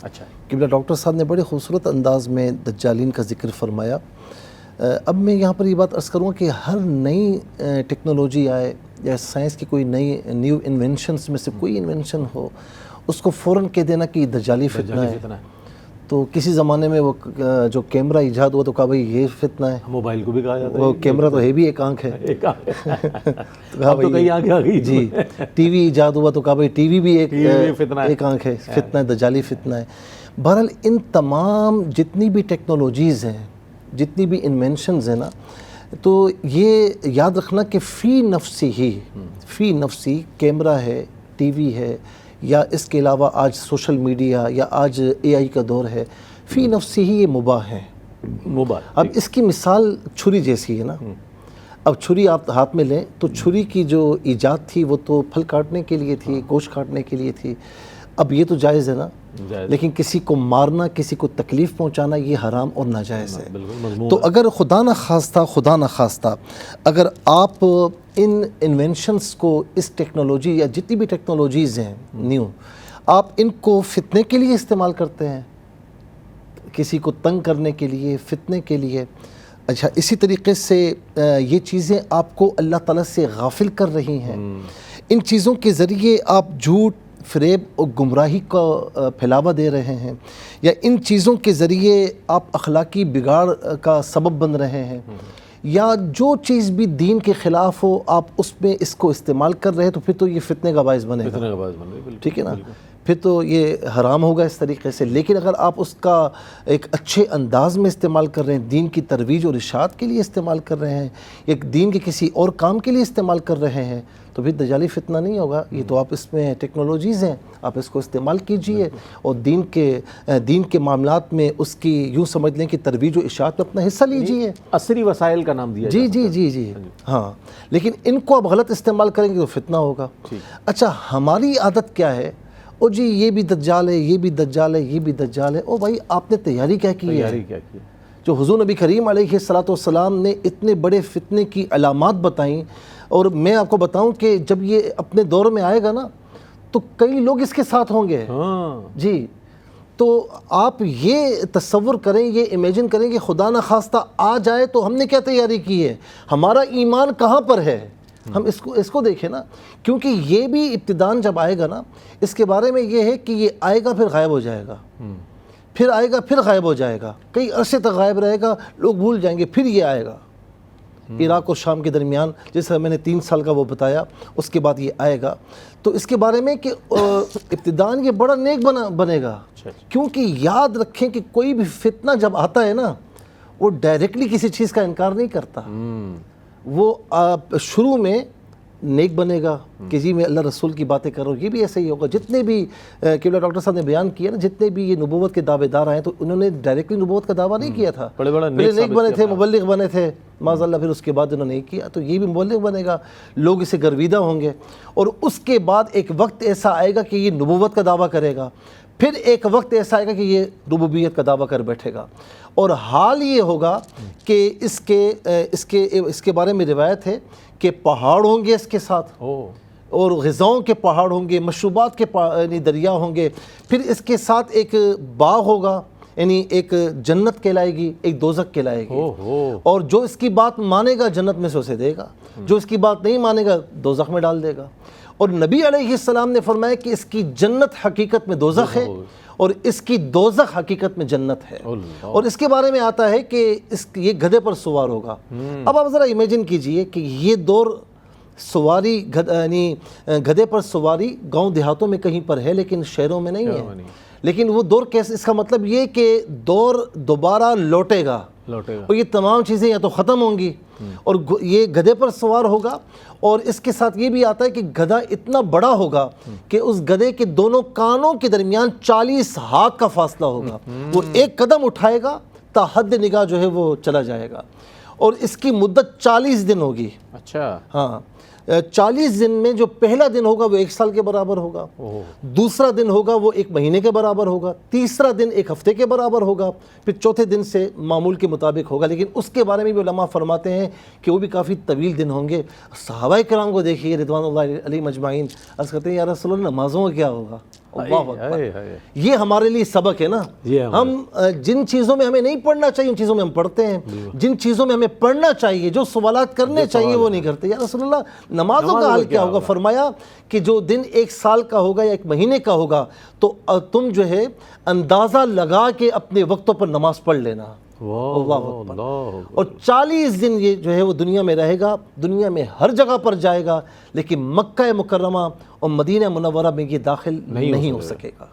اچھا قبلہ ڈاکٹر صاحب نے بڑے خوبصورت انداز میں دجالین کا ذکر فرمایا. اب میں یہاں پر یہ بات عرض کروں کہ ہر نئی ٹیکنالوجی آئے یا سائنس کی کوئی نیو انوینشنز میں سے کوئی انوینشن ہو، اس کو فوراً کہہ دینا کہ یہ دجالی فتنہ ہے. تو کسی زمانے میں وہ جو کیمرہ ایجاد ہوا تو کہا بھائی یہ فتنہ ہے. موبائل کو بھی کہا جاتا ہے وہ کیمرہ تو ہے بھی ایک آنکھ ہے. اب تو کئی آنکھیں آ گئی. جی ٹی وی ایجاد ہوا تو کہا بھائی ٹی وی بھی ایک آنکھ ہے، فتنہ ہے، دجالی فتنہ ہے. بہرحال ان تمام جتنی بھی ٹیکنالوجیز ہیں، جتنی بھی انوینشنز ہیں نا، تو یہ یاد رکھنا کہ فی نفسی کیمرہ ہے، ٹی وی ہے، یا اس کے علاوہ آج سوشل میڈیا یا آج اے آئی کا دور ہے، فی نفسی ہی یہ مباح ہیں. اب اس کی مثال چھری جیسی ہے نا. اب چھری آپ ہاتھ میں لیں تو چھری کی جو ایجاد تھی وہ تو پھل کاٹنے کے لیے تھی، گوشت کاٹنے کے لیے تھی. اب یہ تو جائز ہے نا، لیکن کسی کو مارنا، کسی کو تکلیف پہنچانا یہ حرام اور ناجائز ہے. تو اگر خدا نخواستہ اگر آپ ان انوینشنز کو، اس ٹیکنالوجی یا جتنی بھی ٹیکنالوجیز ہیں نیو، آپ ان کو فتنے کے لیے استعمال کرتے ہیں، کسی کو تنگ کرنے کے لیے، فتنے کے لیے، اچھا اسی طریقے سے یہ چیزیں آپ کو اللہ تعالیٰ سے غافل کر رہی ہیں. ان چیزوں کے ذریعے آپ جھوٹ، فریب اور گمراہی کا پھیلاوا دے رہے ہیں، یا ان چیزوں کے ذریعے آپ اخلاقی بگاڑ کا سبب بن رہے ہیں، یا جو چیز بھی دین کے خلاف ہو آپ اس میں اس کو استعمال کر رہے ہیں، تو پھر تو یہ فتنے کا باعث بنے گا. ٹھیک ہے نا، پھر تو یہ حرام ہوگا اس طریقے سے. لیکن اگر آپ اس کا ایک اچھے انداز میں استعمال کر رہے ہیں، دین کی ترویج اور ارشاد کے لیے استعمال کر رہے ہیں، ایک دین کے کسی اور کام کے لیے استعمال کر رہے ہیں، تو پھر دجالی فتنہ نہیں ہوگا. یہ تو آپ اس میں ٹیکنالوجیز ہیں، آپ اس کو استعمال کیجئے اور دین کے معاملات میں اس کی یوں سمجھ لیں کہ ترویج و ارشاد میں اپنا حصہ لیجئے. عصری وسائل کا نام دیا جی ہاں. لیکن ان کو آپ غلط استعمال کریں گے تو فتنہ ہوگا. اچھا ہماری عادت کیا ہے؟ او جی یہ بھی دجال ہے، یہ بھی دجال ہے، یہ بھی دجال ہے. او بھائی آپ نے تیاری کیا کی ہے؟ جو حضور نبی کریم علیہ السلام نے اتنے بڑے فتنے کی علامات بتائیں، اور میں آپ کو بتاؤں کہ جب یہ اپنے دور میں آئے گا نا تو کئی لوگ اس کے ساتھ ہوں گے. جی تو آپ یہ تصور کریں، یہ امیجن کریں کہ خدا نخواستہ آ جائے تو ہم نے کیا تیاری کی ہے، ہمارا ایمان کہاں پر ہے. ہم اس کو دیکھیں نا، کیونکہ یہ بھی ابتداً جب آئے گا نا، اس کے بارے میں یہ ہے کہ یہ آئے گا پھر غائب ہو جائے گا، پھر آئے گا پھر غائب ہو جائے گا، کئی عرصے تک غائب رہے گا، لوگ بھول جائیں گے، پھر یہ آئے گا. عراق اور شام کے درمیان جیسا میں نے 3 سال کا وہ بتایا، اس کے بعد یہ آئے گا. تو اس کے بارے میں کہ ابتداً یہ بڑا نیک بنے گا، کیونکہ یاد رکھیں کہ کوئی بھی فتنہ جب آتا ہے نا وہ ڈائریکٹلی کسی چیز کا انکار نہیں کرتا. وہ شروع میں نیک بنے گا کہ جی میں اللہ رسول کی باتیں کر رہا ہوں. یہ بھی ایسا ہی ہوگا. جتنے بھی قبلہ ڈاکٹر صاحب نے بیان کیا نا، جتنے بھی یہ نبوت کے دعوے دار آئے تو انہوں نے ڈائریکٹلی نبوت کا دعویٰ نہیں کیا تھا. پہلے نیک بنے تھے، مبلغ بنے تھے معاذ اللہ، پھر اس کے بعد انہوں نے نہیں کیا. تو یہ بھی مبلغ بنے گا، لوگ اسے گرویدہ ہوں گے، اور اس کے بعد ایک وقت ایسا آئے گا کہ یہ نبوت کا دعویٰ کرے گا. پھر ایک وقت ایسا آئے گا کہ یہ ربوبیت کا دعویٰ کر بیٹھے گا. اور حال یہ ہوگا کہ اس کے بارے میں روایت ہے کہ پہاڑ ہوں گے اس کے ساتھ، اور غذاؤں کے پہاڑ ہوں گے، مشروبات کے یعنی دریا ہوں گے. پھر اس کے ساتھ ایک باغ ہوگا، یعنی ایک جنت کہلائے گی، ایک دوزخ کہلائے گی. اور جو اس کی بات مانے گا جنت میں سے اسے دے گا، جو اس کی بات نہیں مانے گا دوزخ میں ڈال دے گا. اور نبی علیہ السلام نے فرمایا کہ اس کی جنت حقیقت میں دوزخ ہے، اور اس کی دوزخ حقیقت میں جنت ہے. اور اس کے بارے میں آتا ہے کہ یہ گدھے پر سوار ہوگا. اب آپ ذرا امیجن کیجئے کہ یہ دور سواری، یعنی گدھے پر سواری گاؤں دیہاتوں میں کہیں پر ہے لیکن شہروں میں نہیں ہے. لیکن وہ دور کیسے، اس کا مطلب یہ کہ دور دوبارہ لوٹے گا، اور یہ تمام چیزیں یا تو ختم ہوں گی، اور یہ گدھے پر سوار ہوگا. اور اس کے ساتھ یہ بھی آتا ہے کہ گدھا اتنا بڑا ہوگا کہ اس گدھے کے دونوں کانوں کے درمیان 40 ہاتھ کا فاصلہ ہوگا. وہ ایک قدم اٹھائے گا تا حد نگاہ جو ہے وہ چلا جائے گا. اور اس کی مدت 40 دن ہوگی. اچھا ہاں، 40 دن میں جو پہلا دن ہوگا وہ 1 سال کے برابر ہوگا، دوسرا دن ہوگا وہ 1 مہینے کے برابر ہوگا، تیسرا دن 1 ہفتے کے برابر ہوگا، پھر چوتھے دن سے معمول کے مطابق ہوگا. لیکن اس کے بارے میں بھی علماء فرماتے ہیں کہ وہ بھی کافی طویل دن ہوں گے. صحابہ کرام کو دیکھیے رضوان اللہ علیہم اجمعین، عرض کرتے ہیں یا رسول اللہ نمازوں کا کیا ہوگا؟ اللہ اکبر۔ ہائے ہائے۔ یہ ہمارے لیے سبق ہے نا، یہ ہم جن چیزوں میں ہمیں نہیں پڑھنا چاہیے ان چیزوں میں ہم پڑھتے ہیں، جن چیزوں میں ہمیں پڑھنا چاہیے، جو سوالات کرنے چاہیے وہ نہیں کرتے۔ یا رسول اللہ نمازوں کا حال کیا ہوگا؟ فرمایا کہ جو دن 1 سال کا ہوگا یا 1 مہینے کا ہوگا تو تم جو ہے اندازہ لگا کے اپنے وقتوں پر نماز پڑھ لینا۔ اللہ اکبر۔ اور 40 دن یہ جو ہے وہ دنیا میں رہے گا، دنیا میں ہر جگہ پر جائے گا، لیکن مکہ مکرمہ اور مدینہ منورہ میں یہ داخل نہیں ہو سکے گا۔